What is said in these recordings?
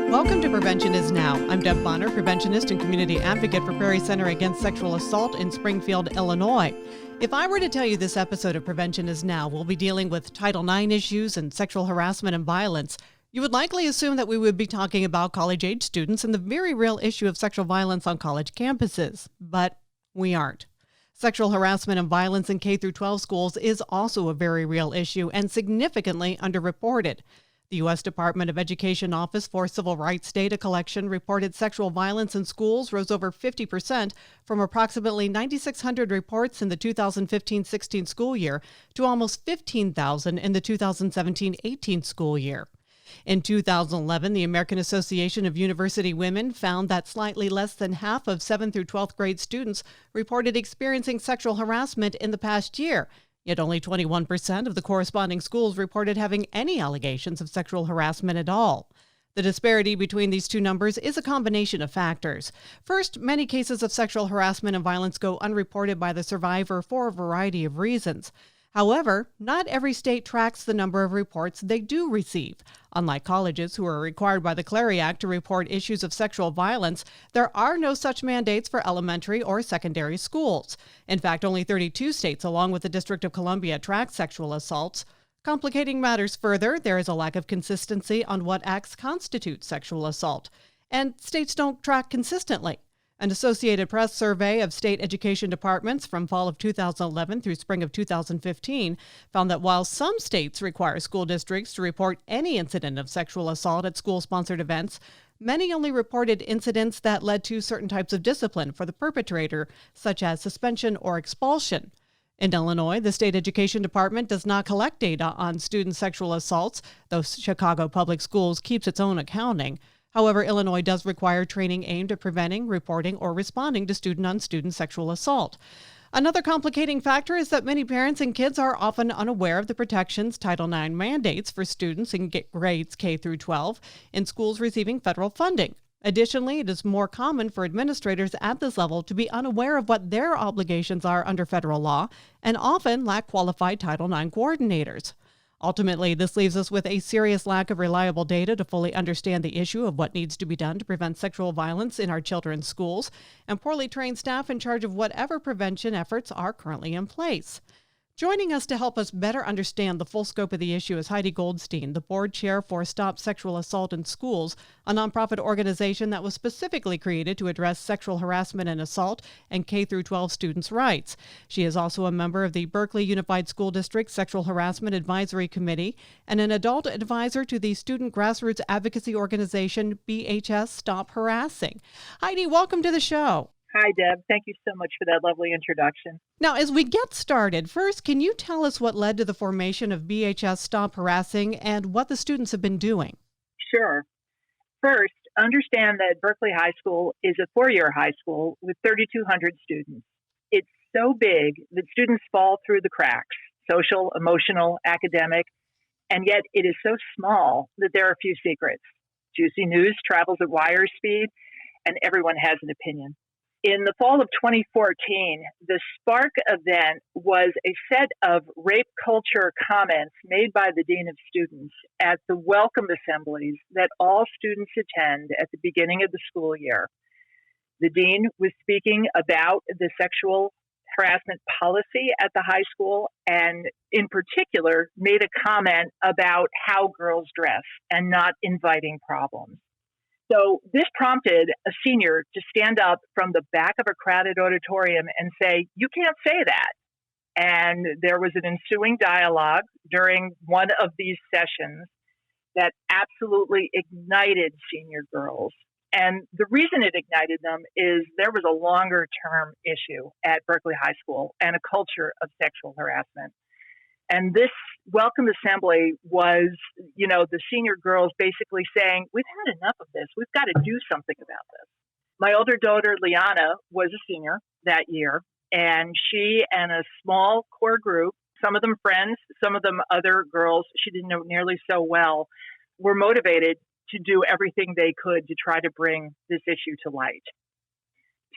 Welcome to Prevention is Now. I'm Deb Bonner, preventionist and community advocate for Prairie Center Against Sexual Assault in Springfield, Illinois. If I were to tell you this episode of Prevention is Now will be dealing with Title IX issues and sexual harassment and violence, you would likely assume that we would be talking about college-age students and the very real issue of sexual violence on college campuses. But we aren't. Sexual harassment and violence in K-12 schools is also a very real issue and significantly underreported. The U.S. Department of Education Office for Civil Rights data collection reported sexual violence in schools rose over 50% from approximately 9,600 reports in the 2015-16 school year to almost 15,000 in the 2017-18 school year. In 2011, the American Association of University Women found that slightly less than half of 7th through 12th grade students reported experiencing sexual harassment in the past year. Yet only 21% of the corresponding schools reported having any allegations of sexual harassment at all. The disparity between these two numbers is a combination of factors. First, many cases of sexual harassment and violence go unreported by the survivor for a variety of reasons. However, not every state tracks the number of reports they do receive. Unlike colleges, who are required by the Clery Act to report issues of sexual violence, there are no such mandates for elementary or secondary schools. In fact, only 32 states, along with the District of Columbia, track sexual assaults. Complicating matters further, there is a lack of consistency on what acts constitute sexual assault, and states don't track consistently. An Associated Press survey of state education departments from fall of 2011 through spring of 2015 found that while some states require school districts to report any incident of sexual assault at school-sponsored events, many only reported incidents that led to certain types of discipline for the perpetrator, such as suspension or expulsion. In Illinois, the state education department does not collect data on student sexual assaults, though Chicago Public Schools keeps its own accounting. However, Illinois does require training aimed at preventing, reporting, or responding to student-on-student sexual assault. Another complicating factor is that many parents and kids are often unaware of the protections Title IX mandates for students in grades K through 12 in schools receiving federal funding. Additionally, it is more common for administrators at this level to be unaware of what their obligations are under federal law and often lack qualified Title IX coordinators. Ultimately, this leaves us with a serious lack of reliable data to fully understand the issue of what needs to be done to prevent sexual violence in our children's schools, and poorly trained staff in charge of whatever prevention efforts are currently in place. Joining us to help us better understand the full scope of the issue is Heidi Goldstein, the board chair for Stop Sexual Assault in Schools, a nonprofit organization that was specifically created to address sexual harassment and assault and K-12 students' rights. She is also a member of the Berkeley Unified School District Sexual Harassment Advisory Committee and an adult advisor to the student grassroots advocacy organization BHS Stop Harassing. Heidi, welcome to the show. Hi, Deb. Thank you so much for that lovely introduction. Now, as we get started, first, can you tell us what led to the formation of BHS Stop Harassing and what the students have been doing? Sure. First, understand that Berkeley High School is a four-year high school with 3,200 students. It's so big that students fall through the cracks, social, emotional, academic, and yet it is so small that there are few secrets. Juicy news travels at wire speed, and everyone has an opinion. In the fall of 2014, the spark event was a set of rape culture comments made by the Dean of Students at the welcome assemblies that all students attend at the beginning of the school year. The Dean was speaking about the sexual harassment policy at the high school and in particular made a comment about how girls dress and not inviting problems. So this prompted a senior to stand up from the back of a crowded auditorium and say, "You can't say that." And there was an ensuing dialogue during one of these sessions that absolutely ignited senior girls. And the reason it ignited them is there was a longer-term issue at Berkeley High School and a culture of sexual harassment. And this welcome assembly was, the senior girls basically saying, "We've had enough of this. We've got to do something about this." My older daughter, Liana, was a senior that year, and she and a small core group, some of them friends, some of them other girls she didn't know nearly so well, were motivated to do everything they could to try to bring this issue to light.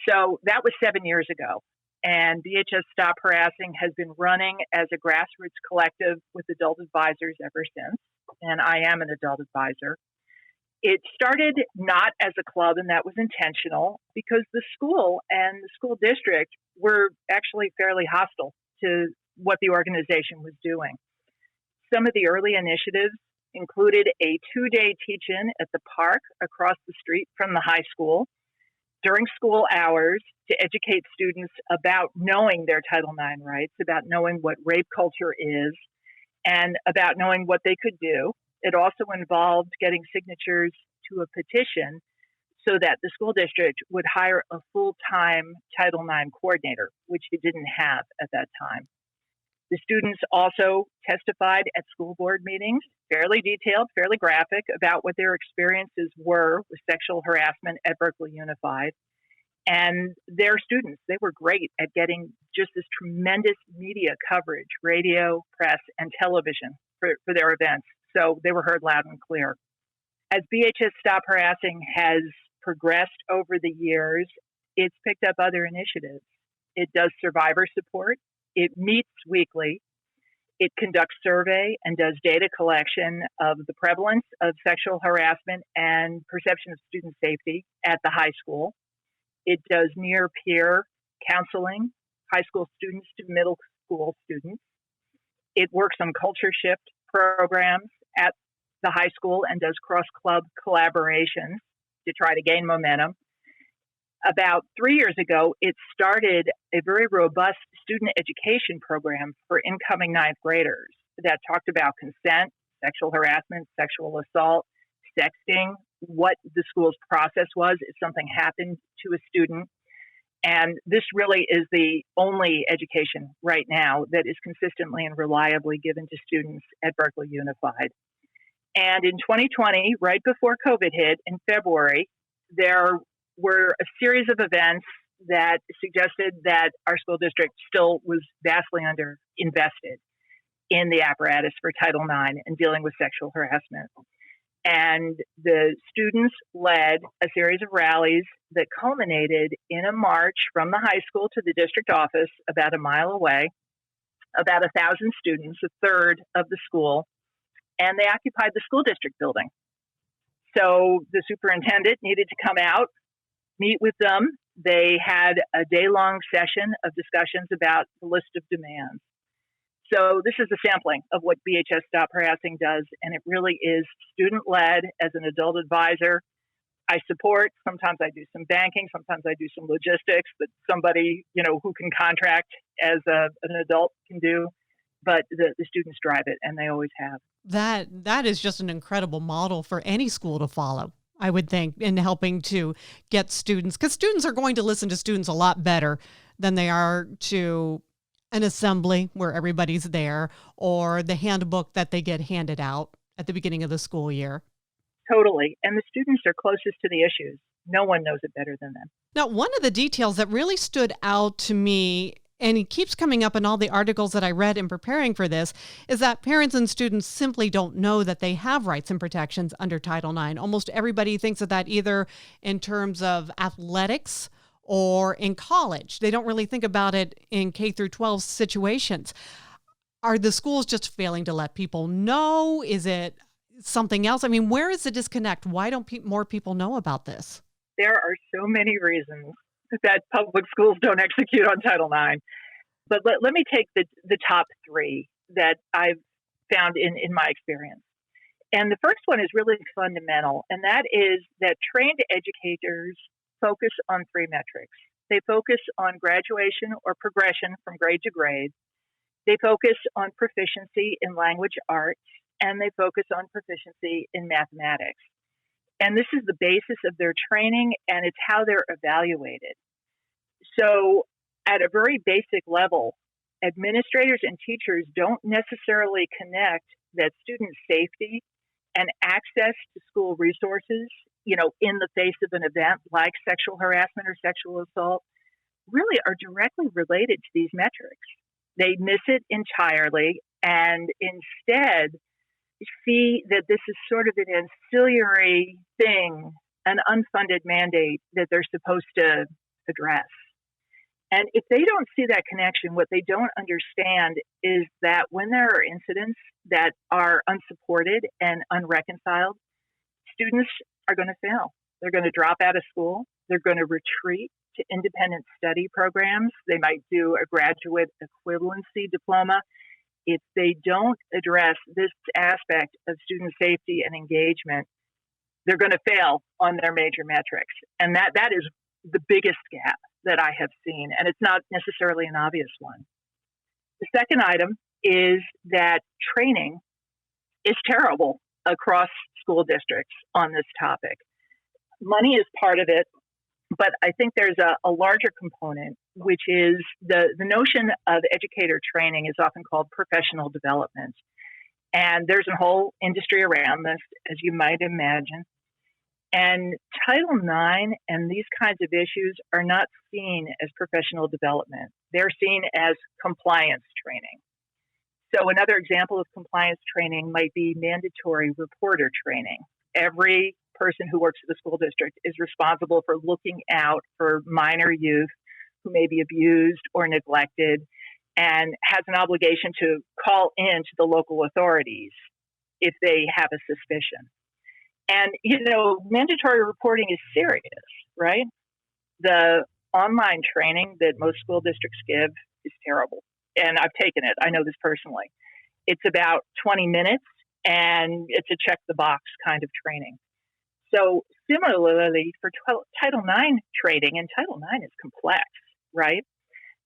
So that was 7 years ago. And BHS Stop Harassing has been running as a grassroots collective with adult advisors ever since. And I am an adult advisor. It started not as a club, and that was intentional because the school and the school district were actually fairly hostile to what the organization was doing. Some of the early initiatives included a 2-day teach-in at the park across the street from the high school during school hours to educate students about knowing their Title IX rights, about knowing what rape culture is, and about knowing what they could do. It also involved getting signatures to a petition so that the school district would hire a full-time Title IX coordinator, which it didn't have at that time. The students also testified at school board meetings, fairly detailed, fairly graphic, about what their experiences were with sexual harassment at Berkeley Unified. And their students, they were great at getting just this tremendous media coverage, radio, press, and television for their events. So they were heard loud and clear. As BHS Stop Harassing has progressed over the years, it's picked up other initiatives. It does survivor support. It meets weekly. It conducts survey and does data collection of the prevalence of sexual harassment and perception of student safety at the high school. It does near-peer counseling, high school students to middle school students. It works on culture shift programs at the high school and does cross-club collaborations to try to gain momentum. About 3 years ago, it started a very robust student education program for incoming ninth graders that talked about consent, sexual harassment, sexual assault, sexting, what the school's process was if something happened to a student. And this really is the only education right now that is consistently and reliably given to students at Berkeley Unified. And in 2020, right before COVID hit in February, there were a series of events that suggested that our school district still was vastly underinvested in the apparatus for Title IX and dealing with sexual harassment. And the students led a series of rallies that culminated in a march from the high school to the district office about a mile away, about 1,000 students, a third of the school, and they occupied the school district building. So the superintendent needed to come out, meet with them. They had a day-long session of discussions about the list of demands. So this is a sampling of what BHS Stop Harassing does, and it really is student-led as an adult advisor. I support, sometimes I do some banking, sometimes I do some logistics that somebody, who can contract as an adult can do, but the students drive it, and they always have. That is just an incredible model for any school to follow, I would think, in helping to get students, because students are going to listen to students a lot better than they are to an assembly where everybody's there or the handbook that they get handed out at the beginning of the school year. Totally. And the students are closest to the issues. No one knows it better than them. Now, one of the details that really stood out to me, and it keeps coming up in all the articles that I read in preparing for this, is that parents and students simply don't know that they have rights and protections under Title IX. Almost everybody thinks of that either in terms of athletics or in college. They don't really think about it in K through 12 situations. Are the schools just failing to let people know? Is it something else? I mean, where is the disconnect? Why don't more people know about this? There are so many reasons that public schools don't execute on Title IX. But let me take the top three that I've found in my experience. And the first one is really fundamental, and that is that trained educators focus on three metrics. They focus on graduation or progression from grade to grade. They focus on proficiency in language arts, and they focus on proficiency in mathematics. And this is the basis of their training, and it's how they're evaluated. So at a very basic level, administrators and teachers don't necessarily connect that student safety and access to school resources, in the face of an event like sexual harassment or sexual assault, really are directly related to these metrics. They miss it entirely and instead see that this is sort of an ancillary thing, an unfunded mandate that they're supposed to address. And if they don't see that connection, what they don't understand is that when there are incidents that are unsupported and unreconciled, students are going to fail. They're going to drop out of school. They're going to retreat to independent study programs. They might do a graduate equivalency diploma. If they don't address this aspect of student safety and engagement, they're going to fail on their major metrics. And that is the biggest gap that I have seen, and it's not necessarily an obvious one. The second item is that training is terrible across school districts on this topic. Money is part of it, but I think there's a larger component, which is the notion of educator training is often called professional development. And there's a whole industry around this, as you might imagine. And Title IX and these kinds of issues are not seen as professional development. They're seen as compliance training. So another example of compliance training might be mandatory reporter training. Every person who works at the school district is responsible for looking out for minor youth who may be abused or neglected and has an obligation to call in to the local authorities if they have a suspicion. And, mandatory reporting is serious, right? The online training that most school districts give is terrible. And I've taken it. I know this personally. It's about 20 minutes, and it's a check the box kind of training. So similarly for Title IX training, and Title IX is complex, right?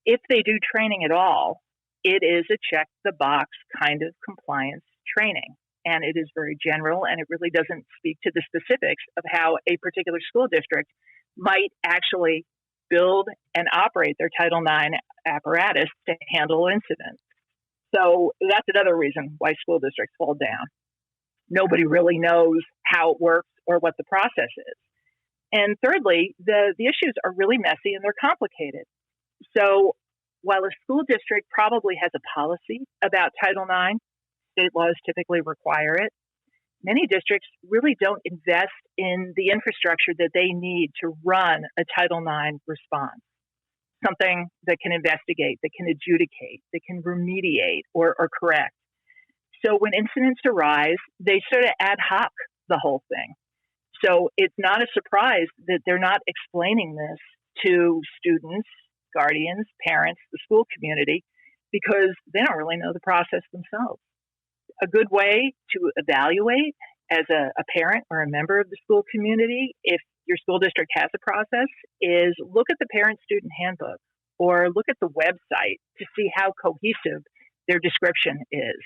If they do training at all, it is a check the box kind of compliance training. And it is very general, and it really doesn't speak to the specifics of how a particular school district might actually build and operate their Title IX apparatus to handle incidents. So that's another reason why school districts fall down. Nobody really knows how it works or what the process is. And thirdly, the issues are really messy and they're complicated. So while a school district probably has a policy about Title IX, state laws typically require it, many districts really don't invest in the infrastructure that they need to run a Title IX response, something that can investigate, that can adjudicate, that can remediate or correct. So when incidents arise, they sort of ad hoc the whole thing. So it's not a surprise that they're not explaining this to students, guardians, parents, the school community, because they don't really know the process themselves. A good way to evaluate as a parent or a member of the school community, if your school district has a process, is look at the parent-student handbook or look at the website to see how cohesive their description is.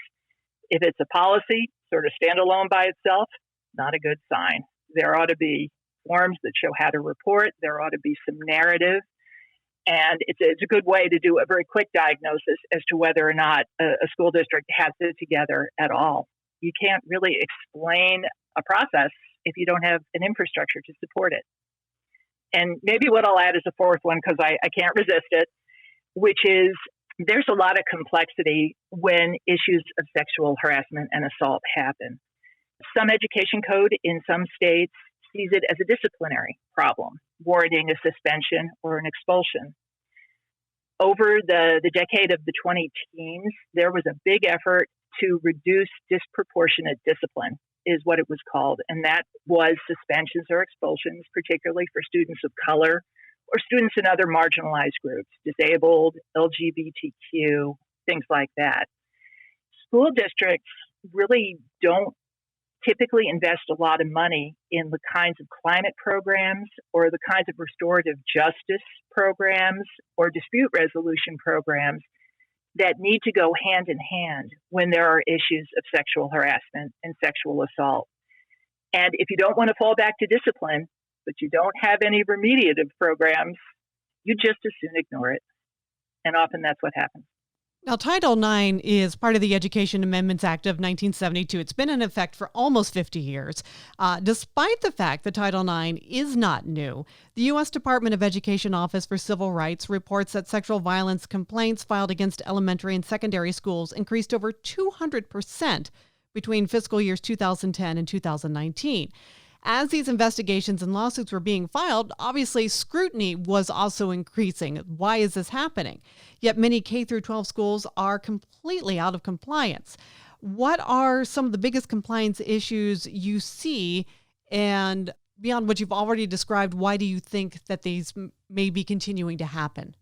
If it's a policy, sort of standalone by itself, not a good sign. There ought to be forms that show how to report. There ought to be some narrative. And it's a good way to do a very quick diagnosis as to whether or not a school district has it together at all. You can't really explain a process if you don't have an infrastructure to support it. And maybe what I'll add is a fourth one, because I can't resist it, which is there's a lot of complexity when issues of sexual harassment and assault happen. Some education code in some states sees it as a disciplinary problem, warranting a suspension or an expulsion. Over the decade of the 2010s, there was a big effort to reduce disproportionate discipline, is what it was called. And that was suspensions or expulsions, particularly for students of color or students in other marginalized groups, disabled, LGBTQ, things like that. School districts really don't typically invest a lot of money in the kinds of climate programs or the kinds of restorative justice programs or dispute resolution programs that need to go hand in hand when there are issues of sexual harassment and sexual assault. And if you don't want to fall back to discipline, but you don't have any remediative programs, you just as soon ignore it. And often that's what happens. Now, Title IX is part of the Education Amendments Act of 1972. It's been in effect for almost 50 years. Despite the fact that Title IX is not new, the U.S. Department of Education Office for Civil Rights reports that sexual violence complaints filed against elementary and secondary schools increased over 200% between fiscal years 2010 and 2019. As these investigations and lawsuits were being filed, obviously scrutiny was also increasing. Why is this happening? Yet many K-12 schools are completely out of compliance. What are some of the biggest compliance issues you see, And beyond what you've already described, why do you think that these may be continuing to happen?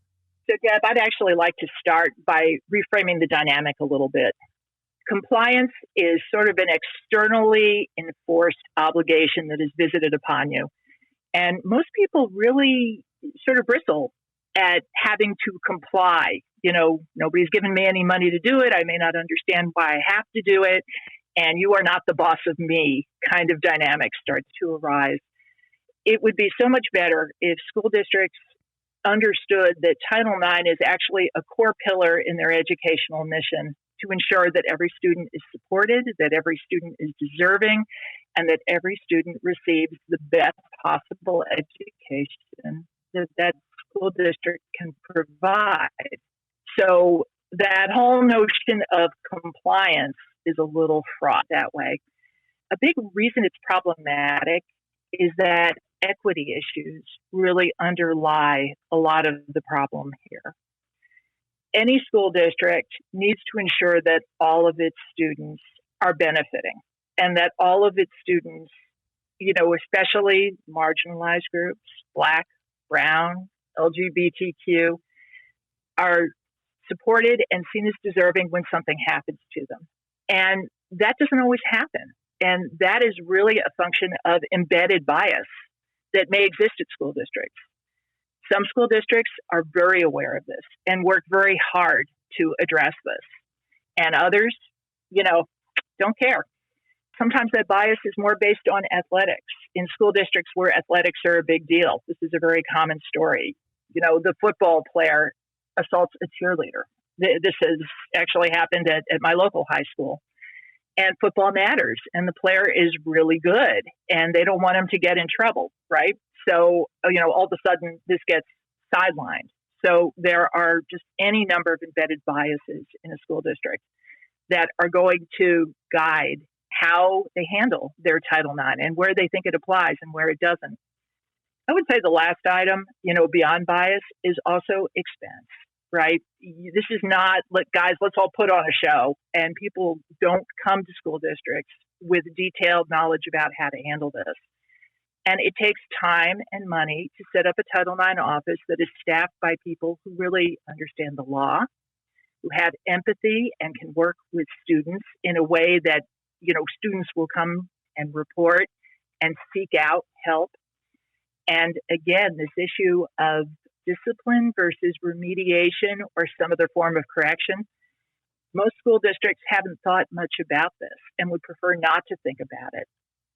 So, Deb, I'd actually like to start by reframing the dynamic a little bit. Compliance is sort of an externally enforced obligation that is visited upon you. And most people really sort of bristle at having to comply. Nobody's given me any money to do it. I may not understand why I have to do it. And you are not the boss of me kind of dynamic starts to arise. It would be so much better if school districts understood that Title IX is actually a core pillar in their educational mission to ensure that every student is supported, that every student is deserving, and that every student receives the best possible education that school district can provide. So that whole notion of compliance is a little fraught that way. A big reason it's problematic is that equity issues really underlie a lot of the problem here. Any school district needs to ensure that all of its students are benefiting and that all of its students, especially marginalized groups, Black, Brown, LGBTQ, are supported and seen as deserving when something happens to them. And that doesn't always happen. And that is really a function of embedded bias that may exist at school districts. Some school districts are very aware of this and work very hard to address this. And others, don't care. Sometimes that bias is more based on athletics. In school districts where athletics are a big deal, this is a very common story. The football player assaults a cheerleader. This has actually happened at my local high school. And football matters, and the player is really good, and they don't want him to get in trouble, right? So, all of a sudden, this gets sidelined. So there are just any number of embedded biases in a school district that are going to guide how they handle their Title IX and where they think it applies and where it doesn't. I would say the last item, beyond bias, is also expense, right? This is not, guys, let's all put on a show. And people don't come to school districts with detailed knowledge about how to handle this. And it takes time and money to set up a Title IX office that is staffed by people who really understand the law, who have empathy and can work with students in a way that, students will come and report and seek out help. And again, this issue of discipline versus remediation or some other form of correction, most school districts haven't thought much about this and would prefer not to think about it.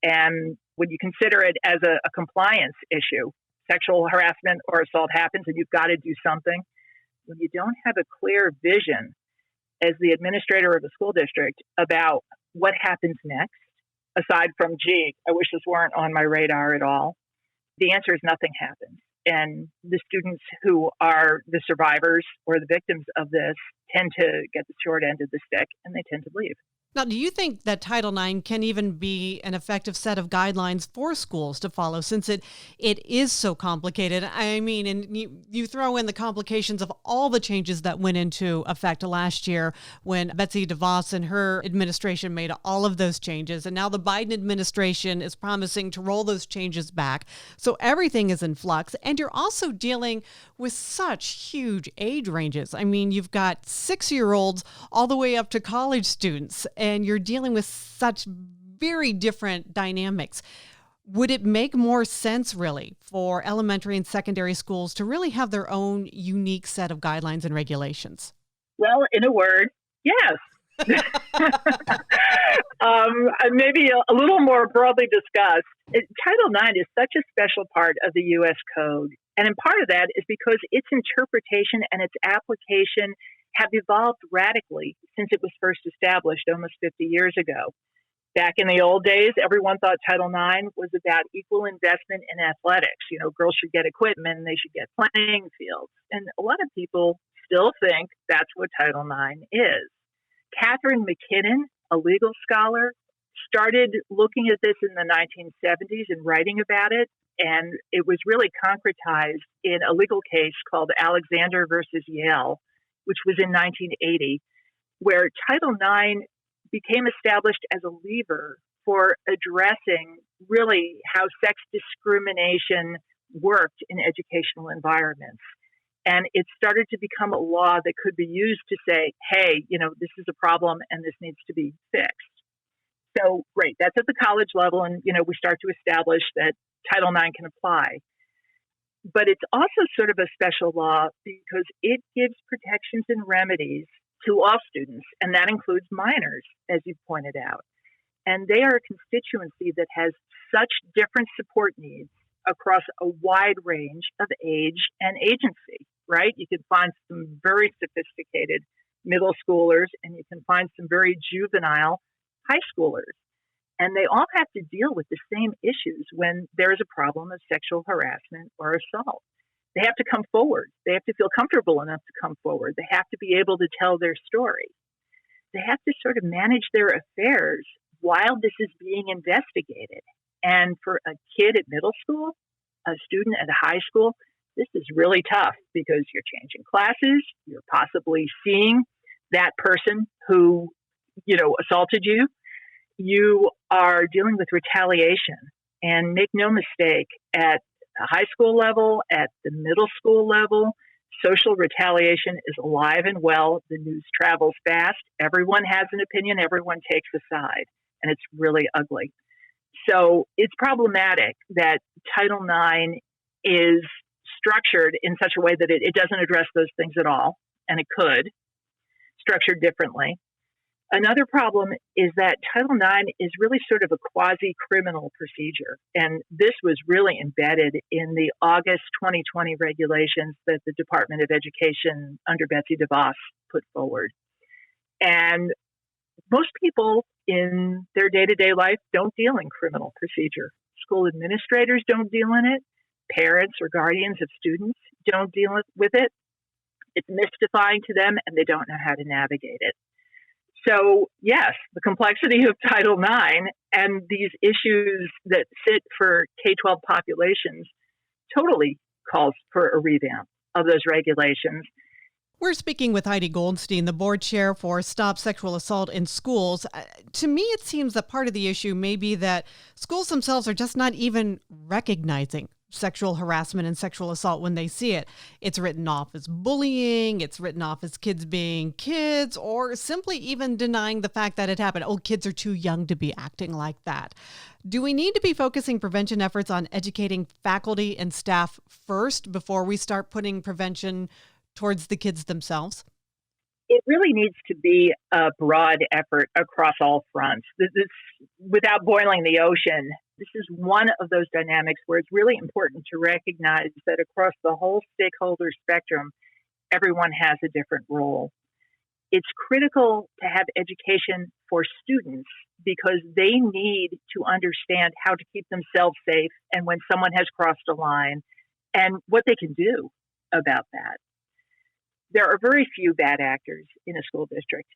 And when you consider it as a compliance issue, sexual harassment or assault happens and you've got to do something, when you don't have a clear vision as the administrator of a school district about what happens next, aside from, gee, I wish this weren't on my radar at all, the answer is nothing happens. And the students who are the survivors or the victims of this tend to get the short end of the stick and they tend to leave. Now, do you think that Title IX can even be an effective set of guidelines for schools to follow since it is so complicated? I mean, and you throw in the complications of all the changes that went into effect last year when Betsy DeVos and her administration made all of those changes. And now the Biden administration is promising to roll those changes back. So everything is in flux. And you're also dealing with such huge age ranges. I mean, you've got 6-year-olds all the way up to college students. And you're dealing with such very different dynamics. Would it make more sense, really, for elementary and secondary schools to really have their own unique set of guidelines and regulations? Well, in a word, yes. Maybe a little more broadly discussed. Title IX is such a special part of the U.S. Code. And in part of that is because its interpretation and its application have evolved radically since it was first established almost 50 years ago. Back in the old days, everyone thought Title IX was about equal investment in athletics. Girls should get equipment and they should get playing fields. And a lot of people still think that's what Title IX is. Catherine McKinnon, a legal scholar, started looking at this in the 1970s and writing about it. And it was really concretized in a legal case called Alexander versus Yale, which was in 1980, where Title IX became established as a lever for addressing really how sex discrimination worked in educational environments. And it started to become a law that could be used to say, hey, this is a problem and this needs to be fixed. So, great, that's at the college level, and, we start to establish that Title IX can apply. But it's also sort of a special law because it gives protections and remedies to all students, and that includes minors, as you pointed out. And they are a constituency that has such different support needs across a wide range of age and agency, right? You can find some very sophisticated middle schoolers, and you can find some very juvenile high schoolers. And they all have to deal with the same issues when there is a problem of sexual harassment or assault. They have to come forward. They have to feel comfortable enough to come forward. They have to be able to tell their story. They have to sort of manage their affairs while this is being investigated. And for a kid at middle school, a student at high school, this is really tough because you're changing classes. You're possibly seeing that person who, assaulted you. You are dealing with retaliation. And make no mistake, at the high school level, at the middle school level, social retaliation is alive and well. The news travels fast. Everyone has an opinion. Everyone takes a side. And it's really ugly. So it's problematic that Title IX is structured in such a way that it doesn't address those things at all. And it could, structured differently. Another problem is that Title IX is really sort of a quasi-criminal procedure. And this was really embedded in the August 2020 regulations that the Department of Education under Betsy DeVos put forward. And most people in their day-to-day life don't deal in criminal procedure. School administrators don't deal in it. Parents or guardians of students don't deal with it. It's mystifying to them, and they don't know how to navigate it. So, yes, the complexity of Title IX and these issues that sit for K-12 populations totally calls for a revamp of those regulations. We're speaking with Heidi Goldstein, the board chair for Stop Sexual Assault in Schools. To me, it seems that part of the issue may be that schools themselves are just not even recognizing sexual harassment and sexual assault when they see it. It's written off as bullying, it's written off as kids being kids, or simply even denying the fact that it happened. Oh, kids are too young to be acting like that. Do we need to be focusing prevention efforts on educating faculty and staff first before we start putting prevention towards the kids themselves? It really needs to be a broad effort across all fronts. This, without boiling the ocean, this is one of those dynamics where it's really important to recognize that across the whole stakeholder spectrum, everyone has a different role. It's critical to have education for students because they need to understand how to keep themselves safe and when someone has crossed a line and what they can do about that. There are very few bad actors in a school district.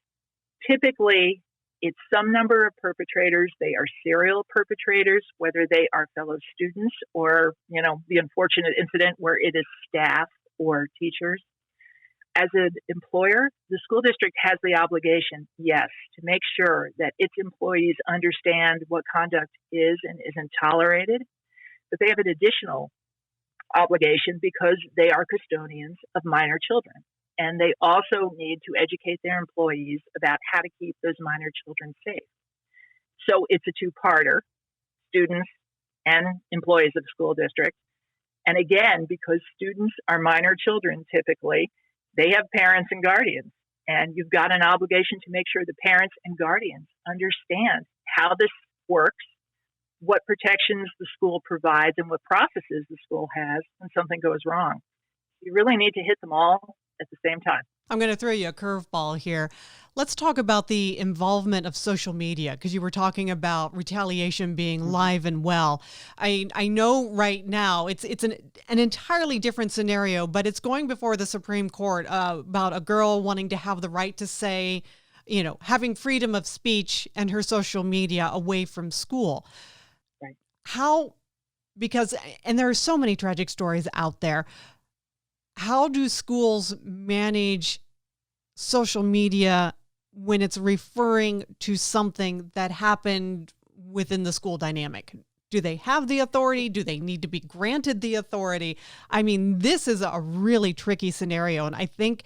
Typically, it's some number of perpetrators. They are serial perpetrators, whether they are fellow students or, the unfortunate incident where it is staff or teachers. As an employer, the school district has the obligation, yes, to make sure that its employees understand what conduct is and isn't tolerated, but they have an additional obligation because they are custodians of minor children. And they also need to educate their employees about how to keep those minor children safe. So it's a two-parter, students and employees of the school district. And again, because students are minor children typically, they have parents and guardians. And you've got an obligation to make sure the parents and guardians understand how this works, what protections the school provides, and what processes the school has when something goes wrong. You really need to hit them all at the same time. I'm going to throw you a curveball here. Let's talk about the involvement of social media, because you were talking about retaliation being live and well. I know right now it's an entirely different scenario, but it's going before the Supreme Court about a girl wanting to have the right to say, having freedom of speech and her social media away from school. Right. And there are so many tragic stories out there. How do schools manage social media when it's referring to something that happened within the school dynamic? Do they have the authority? Do they need to be granted the authority? I mean, this is a really tricky scenario, and I think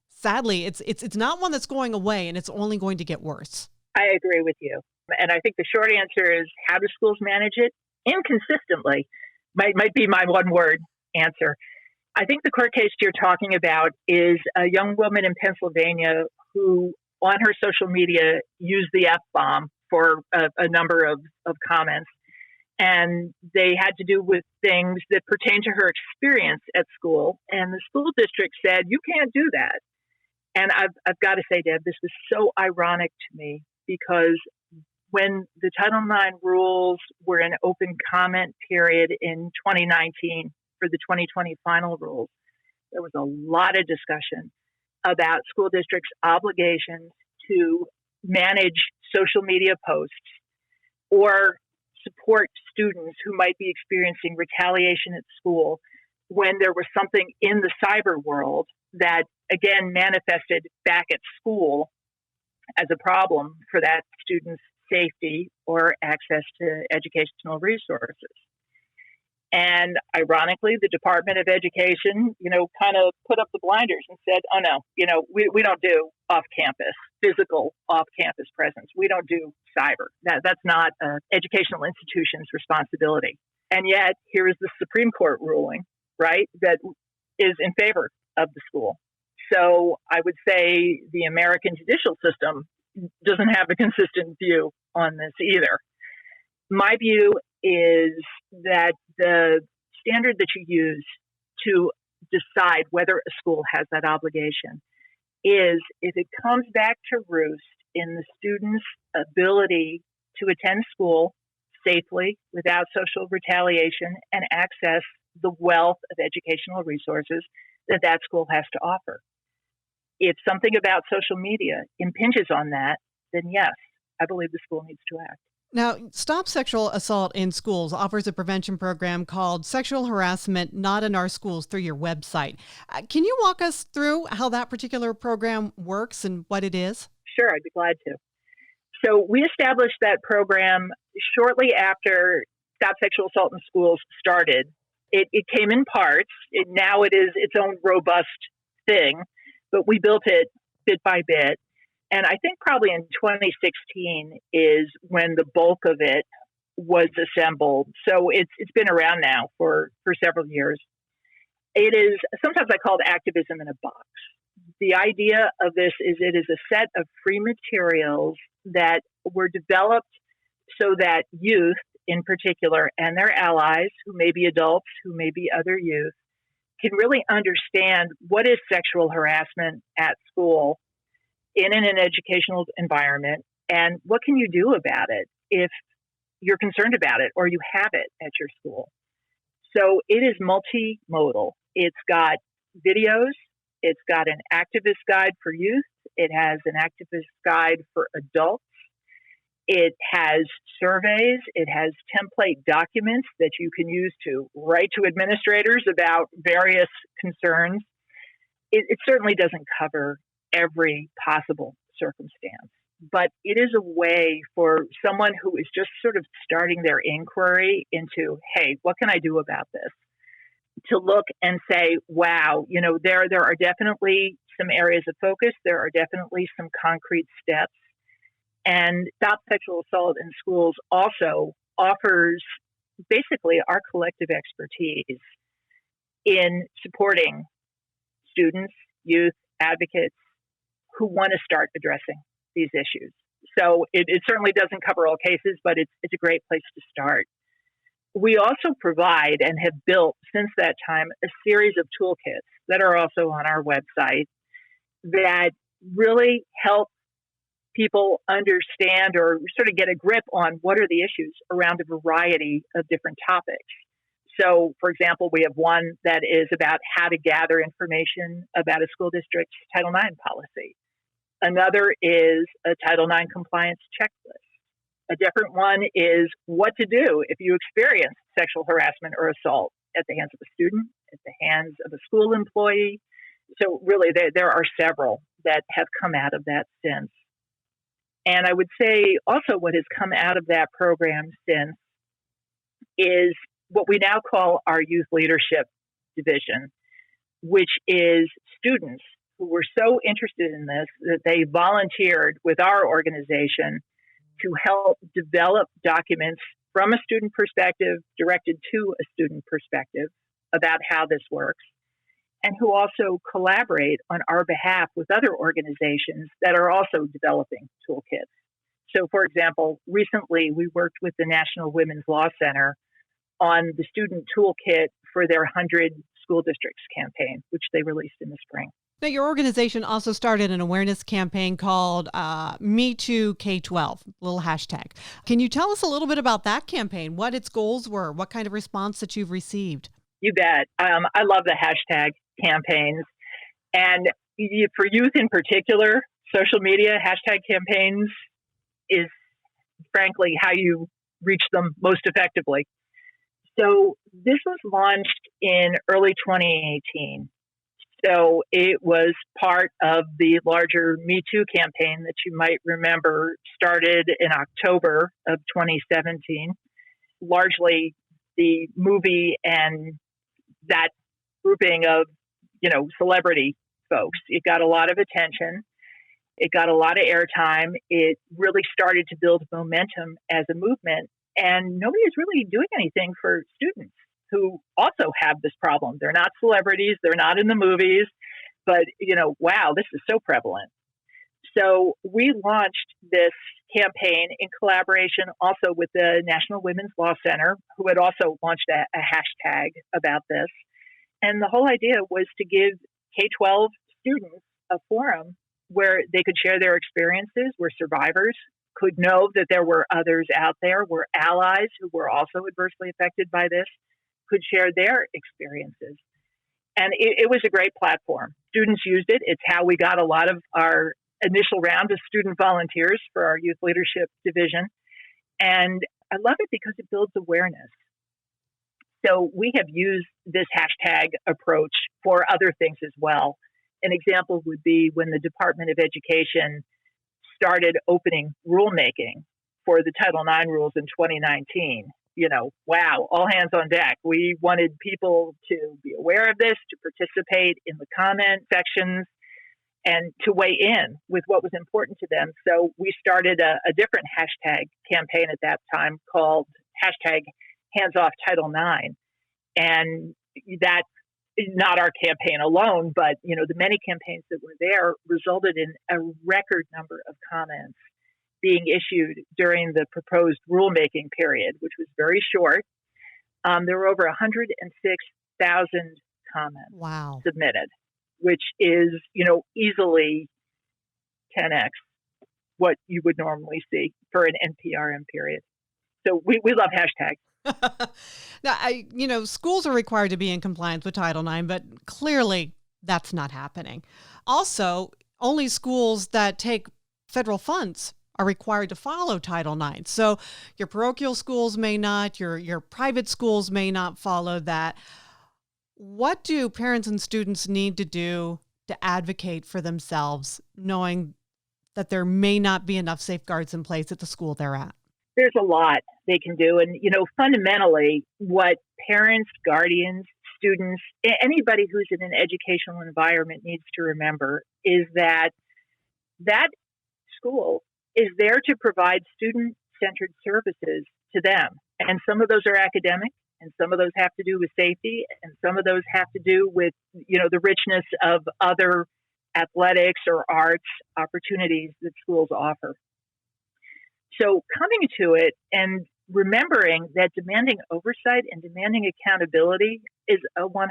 sadly it's not one that's going away, and it's only going to get worse. I agree with you. And I think the short answer is, how do schools manage it? Inconsistently might be my one word answer. I think the court case you're talking about is a young woman in Pennsylvania who on her social media used the F-bomb for a number of comments. And they had to do with things that pertain to her experience at school. And the school district said, you can't do that. And I've got to say, Deb, this was so ironic to me, because when the Title IX rules were in open comment period in 2019 for the 2020 final rules, there was a lot of discussion about school districts' obligations to manage social media posts or support students who might be experiencing retaliation at school when there was something in the cyber world that, again, manifested back at school as a problem for that student's safety or access to educational resources. And ironically, the Department of Education, kind of put up the blinders and said, oh, no, we don't do off-campus, physical off-campus presence. We don't do cyber. That's not an educational institution's responsibility. And yet, here is the Supreme Court ruling, right, that is in favor of the school. So I would say the American judicial system doesn't have a consistent view on this either. My view is that the standard that you use to decide whether a school has that obligation is if it comes back to roost in the student's ability to attend school safely without social retaliation and access the wealth of educational resources that school has to offer. If something about social media impinges on that, then yes, I believe the school needs to act. Now, Stop Sexual Assault in Schools offers a prevention program called Sexual Harassment Not in Our Schools through your website. Can you walk us through how that particular program works and what it is? Sure, I'd be glad to. So we established that program shortly after Stop Sexual Assault in Schools started. It came in parts. Now it is its own robust thing, but we built it bit by bit. And I think probably in 2016 is when the bulk of it was assembled. So it's been around now for several years. It is, sometimes I call it activism in a box. The idea of this is it is a set of free materials that were developed so that youth in particular and their allies, who may be adults, who may be other youth, can really understand what is sexual harassment at school in an educational environment, and what can you do about it if you're concerned about it or you have it at your school. So it is multimodal. It's got videos. It's got an activist guide for youth. It has an activist guide for adults. It has surveys. It has template documents that you can use to write to administrators about various concerns. It certainly doesn't cover every possible circumstance, but it is a way for someone who is just sort of starting their inquiry into, hey, what can I do about this? To look and say, wow, there are definitely some areas of focus. There are definitely some concrete steps. And Stop Sexual Assault in Schools also offers basically our collective expertise in supporting students, youth, advocates who want to start addressing these issues. So it certainly doesn't cover all cases, but it's a great place to start. We also provide and have built since that time a series of toolkits that are also on our website that really help people understand or sort of get a grip on what are the issues around a variety of different topics. So, for example, we have one that is about how to gather information about a school district's Title IX policy. Another is a Title IX compliance checklist. A different one is what to do if you experience sexual harassment or assault at the hands of a student, at the hands of a school employee. So really, there are several that have come out of that since. And I would say also what has come out of that program since is what we now call our youth leadership division, which is students who were so interested in this that they volunteered with our organization to help develop documents from a student perspective, directed to a student perspective about how this works, and who also collaborate on our behalf with other organizations that are also developing toolkits. So, for example, recently we worked with the National Women's Law Center on the student toolkit for their 100 school districts campaign, which they released in the spring. Now, your organization also started an awareness campaign called Me Too K-12, little hashtag. Can you tell us a little bit about that campaign, what its goals were, what kind of response that you've received? You bet. I love the hashtag campaigns. And for youth in particular, social media hashtag campaigns is frankly how you reach them most effectively. So this was launched in early 2018. So it was part of the larger Me Too campaign that you might remember started in October of 2017. Largely the movie and that grouping of, celebrity folks. It got a lot of attention. It got a lot of airtime. It really started to build momentum as a movement. And nobody is really doing anything for students who also have this problem. They're not celebrities. They're not in the movies. But, wow, this is so prevalent. So we launched this campaign in collaboration also with the National Women's Law Center, who had also launched a hashtag about this. And the whole idea was to give K-12 students a forum where they could share their experiences, where survivors could know that there were others out there, where allies who were also adversely affected by this could share their experiences. And it was a great platform. Students used it. It's how we got a lot of our initial round of student volunteers for our youth leadership division. And I love it because it builds awareness. So we have used this hashtag approach for other things as well. An example would be when the Department of Education started opening rulemaking for the Title IX rules in 2019. Wow, all hands on deck. We wanted people to be aware of this, to participate in the comment sections, and to weigh in with what was important to them. So we started a different hashtag campaign at that time called hashtag Hands Off Title IX. And that is not our campaign alone, but the many campaigns that were there resulted in a record number of comments being issued during the proposed rulemaking period, which was very short. There were over 106,000 comments submitted, which is, easily 10x what you would normally see for an NPRM period. So we love hashtags. Now, schools are required to be in compliance with Title IX, but clearly that's not happening. Also, only schools that take federal funds are required to follow Title IX. So your parochial schools may not, your private schools may not follow that. What do parents and students need to do to advocate for themselves, knowing that there may not be enough safeguards in place at the school they're at? There's a lot they can do. And, fundamentally, what parents, guardians, students, anybody who's in an educational environment needs to remember is that school is there to provide student-centered services to them. And some of those are academic, and some of those have to do with safety, and some of those have to do with, the richness of other athletics or arts opportunities that schools offer. So coming to it and remembering that demanding oversight and demanding accountability is a 100%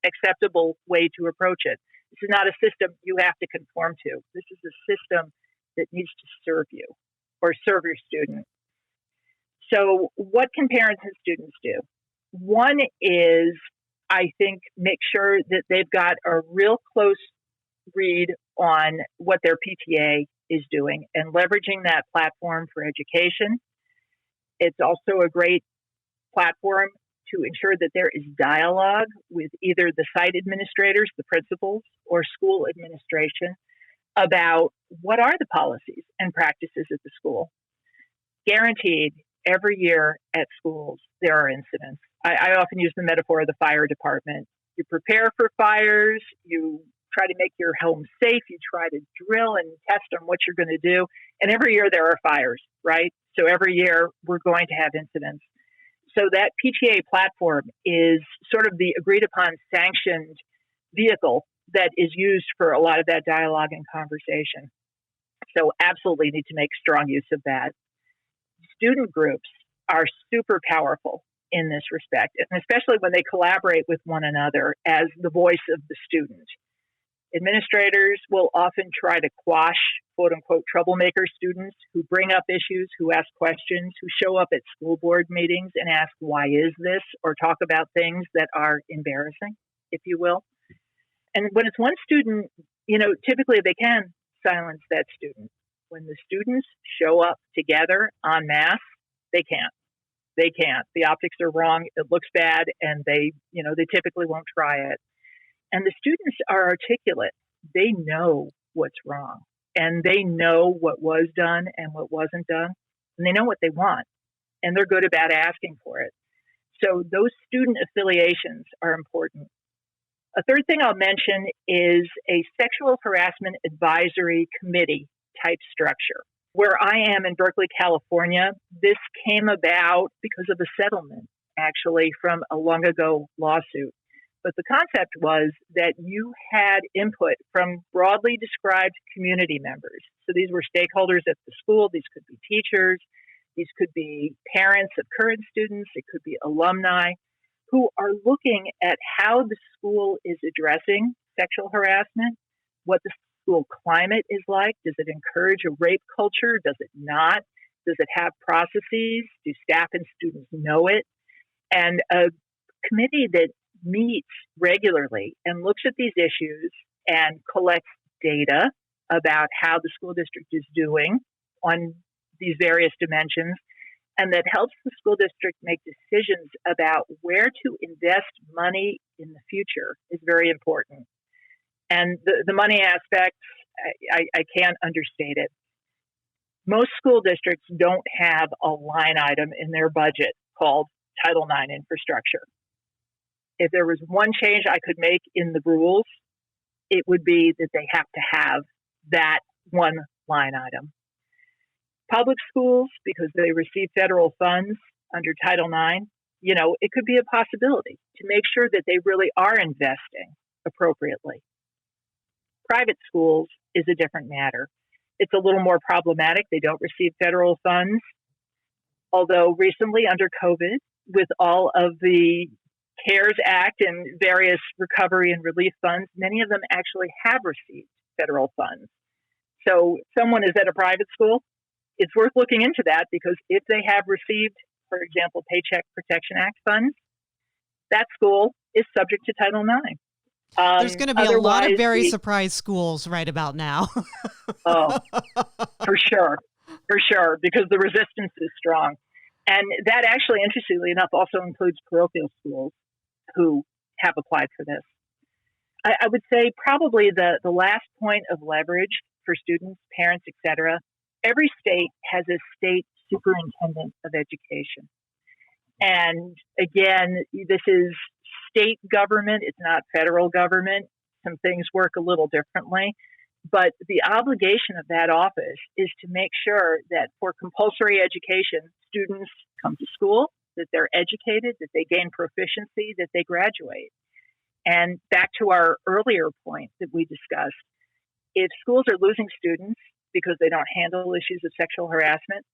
acceptable way to approach it. This is not a system you have to conform to. This is a system that needs to serve you or serve your student. So what can parents and students do? One is, I think, make sure that they've got a real close read on what their PTA is doing and leveraging that platform for education. It's also a great platform to ensure that there is dialogue with either the site administrators, the principals, or school administration about what are the policies and practices at the school. Guaranteed, every year at schools, there are incidents. I often use the metaphor of the fire department. You prepare for fires, you try to make your home safe, you try to drill and test on what you're going to do. And every year there are fires, right? So every year we're going to have incidents. So that PTA platform is sort of the agreed upon sanctioned vehicle that is used for a lot of that dialogue and conversation. So absolutely need to make strong use of that. Student groups are super powerful in this respect, and especially when they collaborate with one another as the voice of the student. Administrators will often try to quash, quote unquote, troublemaker students who bring up issues, who ask questions, who show up at school board meetings and ask, why is this? Or talk about things that are embarrassing, if you will. And when it's one student, typically they can silence that student. When the students show up together en masse, they can't. They can't. The optics are wrong. It looks bad, and they typically won't try it. And the students are articulate. They know what's wrong, and they know what was done and what wasn't done, and they know what they want, and they're good about asking for it. So those student affiliations are important. A third thing I'll mention is a sexual harassment advisory committee type structure. Where I am in Berkeley, California, this came about because of a settlement, actually, from a long ago lawsuit. But the concept was that you had input from broadly described community members. So these were stakeholders at the school. These could be teachers. These could be parents of current students. It could be alumni who are looking at how the school is addressing sexual harassment, what the school climate is like. Does it encourage a rape culture? Does it not? Does it have processes? Do staff and students know it? And a committee that meets regularly and looks at these issues and collects data about how the school district is doing on these various dimensions, and that helps the school district make decisions about where to invest money in the future is very important. And the money aspect, I can't understate it. Most school districts don't have a line item in their budget called Title IX infrastructure. If there was one change I could make in the rules, it would be that they have to have that one line item. Public schools, because they receive federal funds under Title IX, it could be a possibility to make sure that they really are investing appropriately. Private schools is a different matter. It's a little more problematic. They don't receive federal funds. Although recently under COVID, with all of the CARES Act and various recovery and relief funds, many of them actually have received federal funds. So if someone is at a private school, it's worth looking into that, because if they have received, for example, Paycheck Protection Act funds, that school is subject to Title IX. There's going to be a lot of very surprised schools right about now. Oh, for sure, because the resistance is strong. And that actually, interestingly enough, also includes parochial schools who have applied for this. I would say probably the last point of leverage for students, parents, et cetera, every state has a state superintendent of education. And again, this is state government. It's not federal government. Some things work a little differently. But the obligation of that office is to make sure that for compulsory education, students come to school, that they're educated, that they gain proficiency, that they graduate. And back to our earlier point that we discussed, if schools are losing students because they don't handle issues of sexual harassment,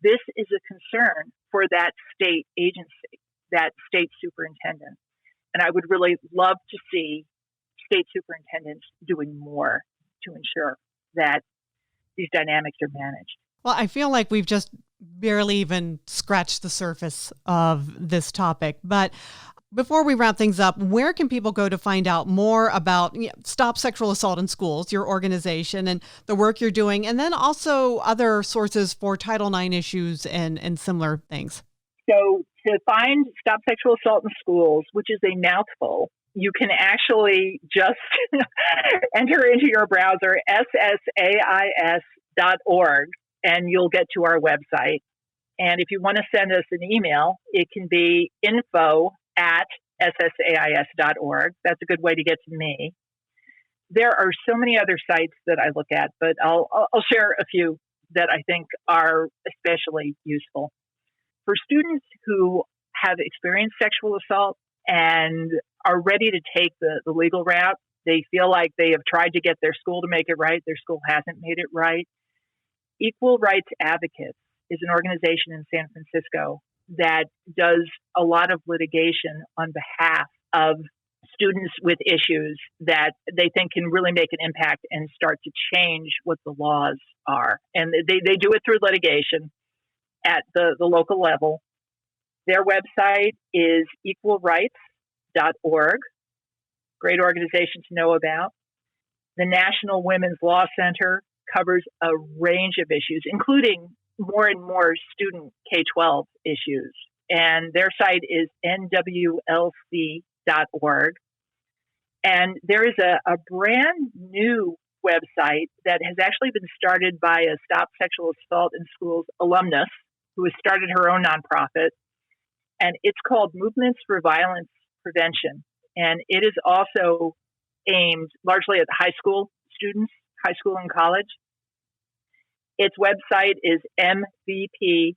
this is a concern for that state agency, that state superintendent. And I would really love to see state superintendents doing more to ensure that these dynamics are managed. Well, I feel like we've just barely even scratched the surface of this topic. But before we wrap things up, where can people go to find out more about Stop Sexual Assault in Schools, your organization, and the work you're doing, and then also other sources for Title IX issues and similar things? So to find Stop Sexual Assault in Schools, which is a mouthful, you can actually just enter into your browser ssais.org and you'll get to our website. And if you want to send us an email, it can be info@ssais.org. That's a good way to get to me. There are so many other sites that I look at, but I'll share a few that I think are especially useful. For students who have experienced sexual assault and are ready to take the legal route, they feel like they have tried to get their school to make it right, their school hasn't made it right. Equal Rights Advocates is an organization in San Francisco that does a lot of litigation on behalf of students with issues that they think can really make an impact and start to change what the laws are. And they do it through litigation at the local level. Their website is equalrights.org. Great organization to know about. The National Women's Law Center covers a range of issues, including more and more student K-12 issues. And their site is nwlc.org. And there is a brand new website that has actually been started by a Stop Sexual Assault in Schools alumnus who has started her own nonprofit. And it's called Movements for Violence Prevention. And it is also aimed largely at high school students, high school and college. Its website is mvp.us.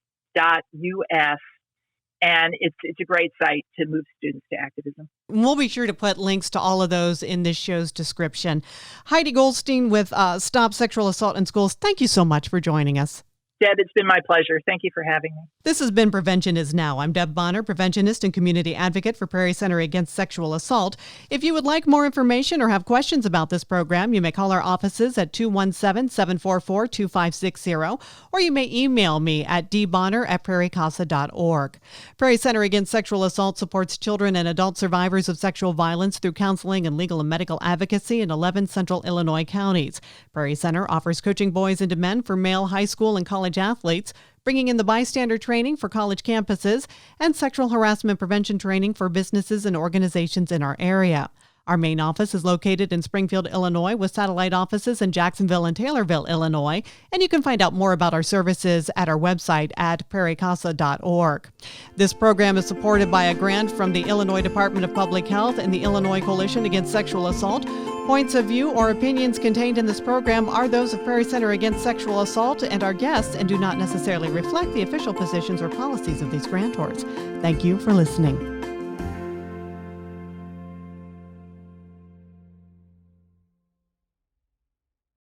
And it's a great site to move students to activism. We'll be sure to put links to all of those in this show's description. Heidi Goldstein with Stop Sexual Assault in Schools, thank you so much for joining us. Deb, it's been my pleasure. Thank you for having me. This has been Prevention is Now. I'm Deb Bonner, preventionist and community advocate for Prairie Center Against Sexual Assault. If you would like more information or have questions about this program, you may call our offices at 217-744-2560, or you may email me at dbonner@prairiecasa.org. Prairie Center Against Sexual Assault supports children and adult survivors of sexual violence through counseling and legal and medical advocacy in 11 central Illinois counties. Prairie Center offers coaching boys into men for male high school and college athletes, bringing in the bystander training for college campuses, and sexual harassment prevention training for businesses and organizations in our area. Our main office is located in Springfield, Illinois, with satellite offices in Jacksonville and Taylorville, Illinois, and you can find out more about our services at our website at prairiecasa.org. This program is supported by a grant from the Illinois Department of Public Health and the Illinois Coalition Against Sexual Assault. Points of view or opinions contained in this program are those of Prairie Center Against Sexual Assault and our guests, and do not necessarily reflect the official positions or policies of these grantors. Thank you for listening.